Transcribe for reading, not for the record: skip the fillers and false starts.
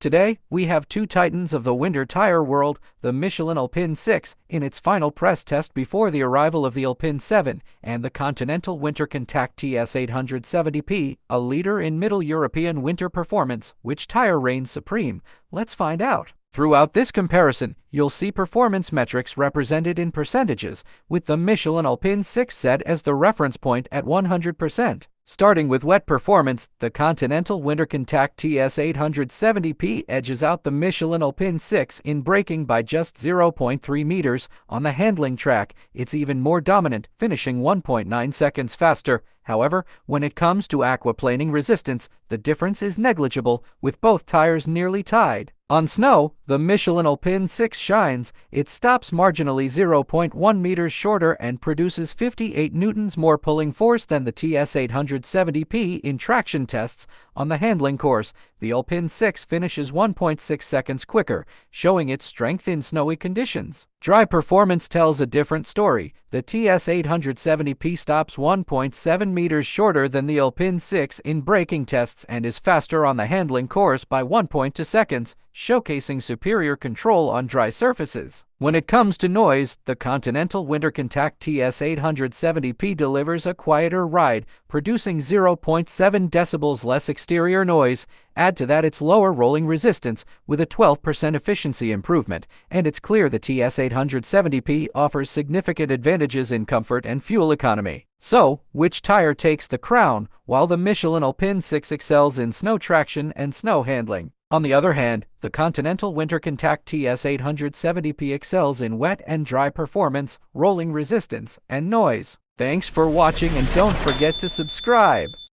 Today, we have two titans of the winter tire world, the Michelin Alpin 6 in its final press test before the arrival of the Alpin 7, and the Continental WinterContact TS 870p, a leader in Middle European winter performance. Which tire reigns supreme? Let's find out. Throughout this comparison, you'll see performance metrics represented in percentages, with the Michelin Alpin 6 set as the reference point at 100%. Starting with wet performance, the Continental WinterContact TS 870p edges out the Michelin Alpin 6 in braking by just 0.3 meters. On the handling track, it's even more dominant, finishing 1.9 seconds faster. However, when it comes to aquaplaning resistance, the difference is negligible, with both tires nearly tied. On snow, the Michelin Alpin 6 shines. It stops marginally 0.1 meters shorter and produces 58 newtons more pulling force than the TS 870p in traction tests. On the handling course, the Alpin 6 finishes 1.6 seconds quicker, showing its strength in snowy conditions. Dry performance tells a different story. The TS 870p stops 1.7 meters shorter than the Alpin 6 in braking tests and is faster on the handling course by 1.2 seconds, showcasing superior control on dry surfaces. When it comes to noise, the Continental WinterContact TS 870p delivers a quieter ride, producing 0.7 decibels less exterior noise. Add to that its lower rolling resistance, with a 12% efficiency improvement, and it's clear the TS 870p offers significant advantages in comfort and fuel economy. So, which tire takes the crown, while the Michelin Alpin 6 excels in snow traction and snow handling? On the other hand, the Continental WinterContact TS 870p excels in wet and dry performance, rolling resistance, and noise. Thanks for watching, and don't forget to subscribe.